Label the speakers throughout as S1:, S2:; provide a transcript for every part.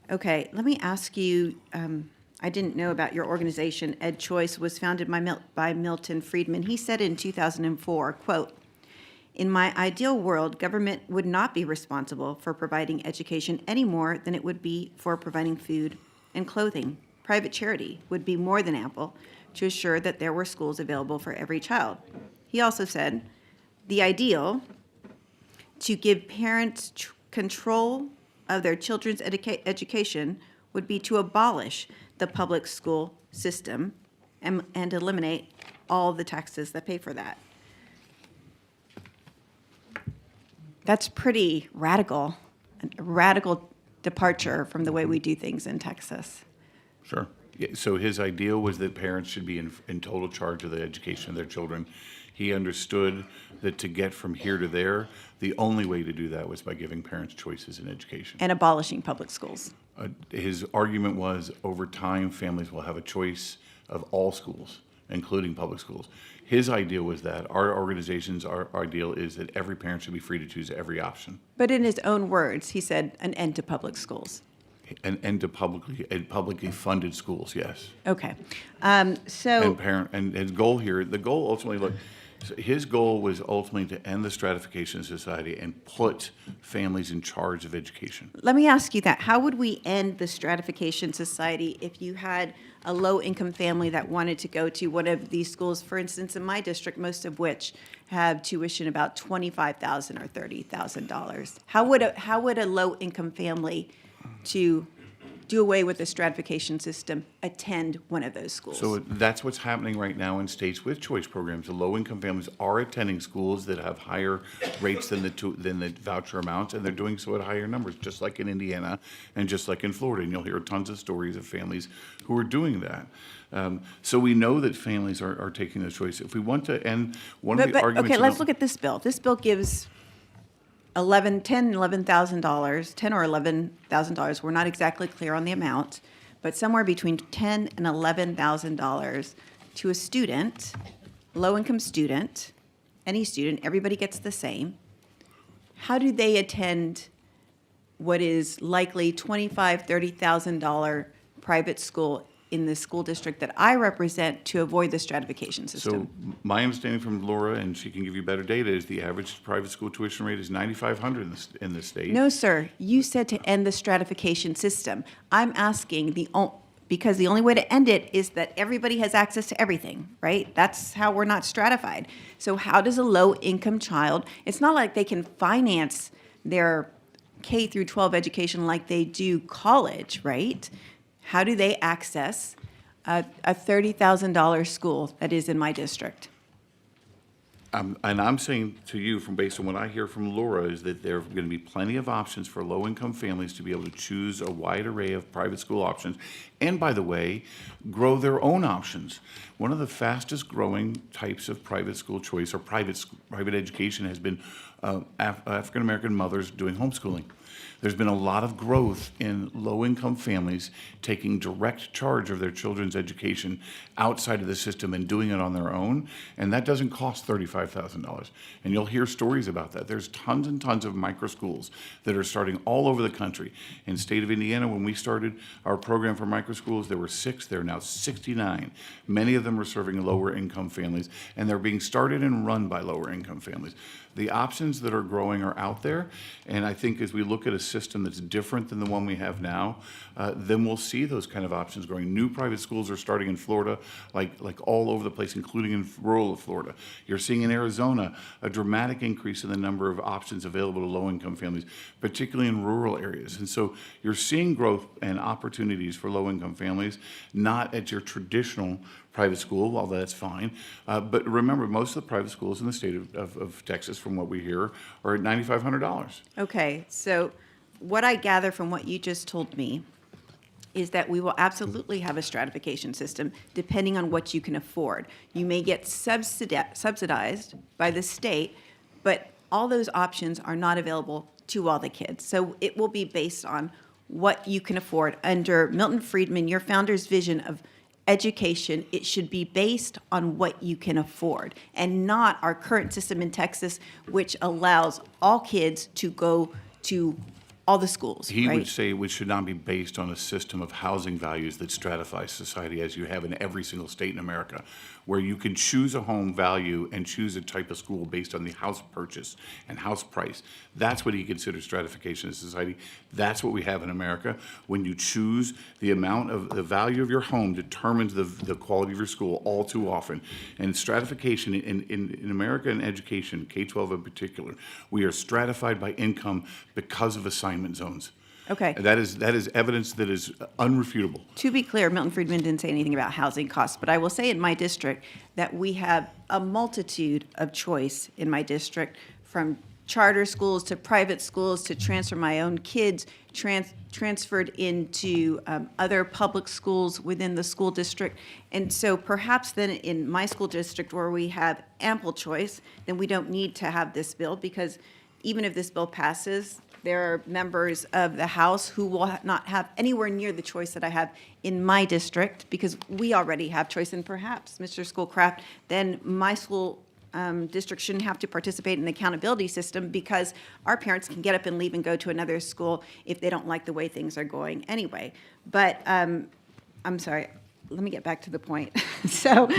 S1: Okay, let me ask you, I didn't know about your organization. Ed Choice was founded by Milton Friedman. He said in 2004, quote, "In my ideal world, government would not be responsible for providing education any more than it would be for providing food and clothing. Private charity would be more than ample to assure that there were schools available for every child." He also said, "The ideal to give parents control of their children's education would be to abolish the public school system and eliminate all the taxes that pay for that." That's pretty radical, a radical departure from the way we do things in Texas.
S2: Sure. Yeah, so his ideal was that parents should be in total charge of the education of their children. He understood that to get from here to there, the only way to do that was by giving parents choices in education.
S1: And abolishing public schools.
S2: His argument was, over time, families will have a choice of all schools, including public schools. His ideal was that. Our organization's ideal is that every parent should be free to choose every option.
S1: But in his own words, he said an end to public schools.
S2: An end to publicly funded schools, yes.
S1: Okay.
S2: And his goal here, the goal ultimately, look, his goal was ultimately to end the stratification of society and put families in charge of education.
S1: Let me ask you that. How would we end the stratification society if you had a low-income family that wanted to go to one of these schools, for instance, in my district, most of which have tuition about $25,000 or $30,000? How would a low-income family to do away with the stratification system attend one of those schools?
S2: So that's what's happening right now in states with choice programs. The low-income families are attending schools that have higher rates than the voucher amounts, and they're doing so at higher numbers, just like in Indiana and just like in Florida. And you'll hear tons of stories of families who are doing that. So we know that families are taking those choices. If we want to end one of the arguments...
S1: Okay, let's look at this bill. This bill gives $10,000 or $11,000. We're not exactly clear on the amount, but somewhere between $10,000 and $11,000 to a student, low-income student, any student. Everybody gets the same. How do they attend what is likely $25,000, $30,000 private school in the school district that I represent to avoid the stratification system?
S2: So my understanding from Laura, and she can give you better data, is the average private school tuition rate is $9,500 in the state.
S1: No, sir. You said to end the stratification system. I'm asking because the only way to end it is that everybody has access to everything, right? That's how we're not stratified. So how does a low-income child, it's not like they can finance their K through 12 education like they do college, right? How do they access a $30,000 school that is in my district?
S2: And I'm saying to you, from based on what I hear from Laura, is that there are going to be plenty of options for low-income families to be able to choose a wide array of private school options, and by the way, grow their own options. One of the fastest growing types of private school choice or private education has been African-American mothers doing homeschooling. There's been a lot of growth in low-income families taking direct charge of their children's education outside of the system and doing it on their own, and that doesn't cost $35,000. And you'll hear stories about that. There's tons and tons of micro schools that are starting all over the country. In the state of Indiana, when we started our program for micro schools, there were 6. There are now 69. Many of them are serving lower-income families, and they're being started and run by lower-income families. The options that are growing are out there, and I think as we look at a system that's different than the one we have now, then we'll see those kind of options growing. New private schools are starting in Florida, like all over the place, including in rural Florida. You're seeing in Arizona a dramatic increase in the number of options available to low-income families, particularly in rural areas. And so you're seeing growth and opportunities for low-income families, not at your traditional private school, while that's fine. But remember, most of the private schools in the state of Texas, from what we hear, are at $9,500.
S1: Okay, so what I gather from what you just told me is that we will absolutely have a stratification system depending on what you can afford. You may get subsidized by the state, but all those options are not available to all the kids. So it will be based on what you can afford. Under Milton Friedman, your founder's vision of education, it should be based on what you can afford, and not our current system in Texas, which allows all kids to go to all the schools,
S2: He
S1: right?
S2: would say it should not be based on a system of housing values that stratifies society as you have in every single state in America, where you can choose a home value and choose a type of school based on the house purchase and house price. That's what he considers stratification of society. That's what we have in America. When you choose, the amount of the value of your home determines the quality of your school all too often. And stratification in America in education, K-12 in particular, we are stratified by income because of assignment zones.
S1: Okay.
S2: That is evidence that is unrefutable.
S1: To be clear, Milton Friedman didn't say anything about housing costs, but I will say in my district that we have a multitude of choice in my district, from charter schools to private schools to transfer my own kids transferred into other public schools within the school district. And so perhaps then in my school district where we have ample choice, then we don't need to have this bill, because even if this bill passes, there are members of the House who will not have anywhere near the choice that I have in my district, because we already have choice. And perhaps, Mr. Schoolcraft, then my school district shouldn't have to participate in the accountability system, because our parents can get up and leave and go to another school if they don't like the way things are going anyway. But I'm sorry, let me get back to the point. So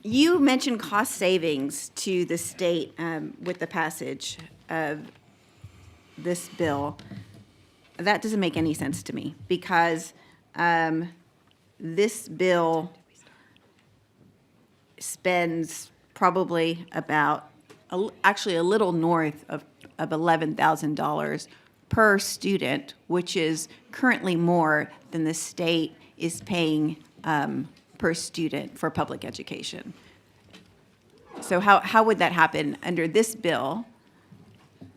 S1: you mentioned cost savings to the state with the passage of this bill. That doesn't make any sense to me, because this bill spends probably about, actually a little north of $11,000 per student, which is currently more than the state is paying per student for public education. So how would that happen under this bill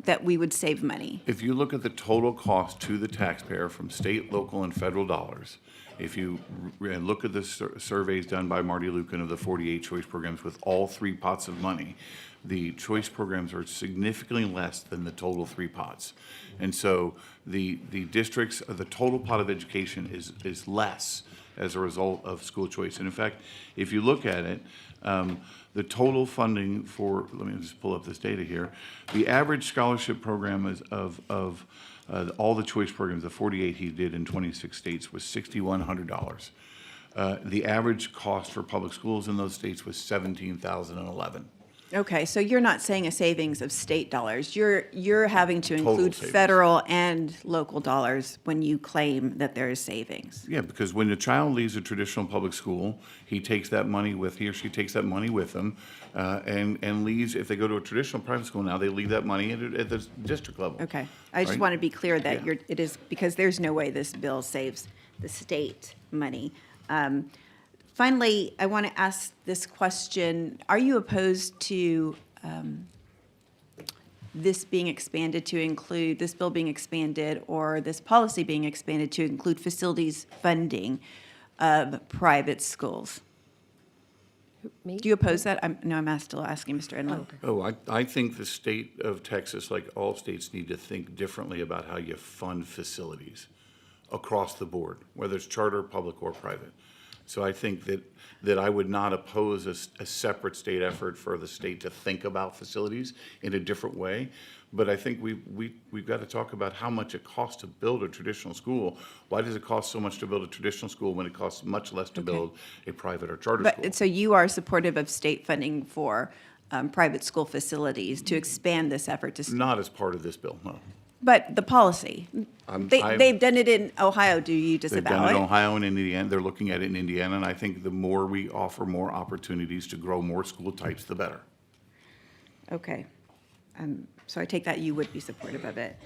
S1: that we would save money?
S2: If you look at the total cost to the taxpayer from state, local, and federal dollars, if you look at the surveys done by Marty Lucan of the 48 choice programs with all three pots of money, the choice programs are significantly less than the total three pots. And so the districts, the total pot of education is less as a result of school choice. And in fact, if you look at it, the total funding for, let me just pull up this data here, the average scholarship program is of all the choice programs, the 48 he did in 26 states, was $6,100. The average cost for public schools in those states was $17,011.
S1: Okay, so you're not saying a savings of state dollars. You're having to
S2: Total
S1: include
S2: savings.
S1: federal and local dollars when you claim that there is savings.
S2: Yeah, because when a child leaves a traditional public school, he or she takes that money with them, and leaves. If they go to a traditional private school now, they leave that money at the district level.
S1: Okay, I just
S2: Right?
S1: want to be clear that
S2: Yeah.
S1: it is, because there's no way this bill saves the state money. Finally, I want to ask this question: are you opposed to this being expanded to include, this bill being expanded, or this policy being expanded to include facilities funding of private schools?
S3: Me?
S1: Do you oppose that? I'm still asking Mr. Enlow.
S2: Oh, I think the state of Texas, like all states, need to think differently about how you fund facilities across the board, whether it's charter, public, or private. So I think that I would not oppose a separate state effort for the state to think about facilities in a different way. But I think we've got to talk about how much it costs to build a traditional school. Why does it cost so much to build a traditional school when it costs much less to build a private or charter school?
S1: But, so you are supportive of state funding for private school facilities to expand this effort to,
S2: Not as part of this bill, no.
S1: but the policy, they've done it in Ohio. Do you
S2: They've
S1: disavow
S2: done it in
S1: it?
S2: Ohio and Indiana. They're looking at it in Indiana, and I think the more we offer more opportunities to grow more school types, the better.
S1: Okay. So I take that you would be supportive of it.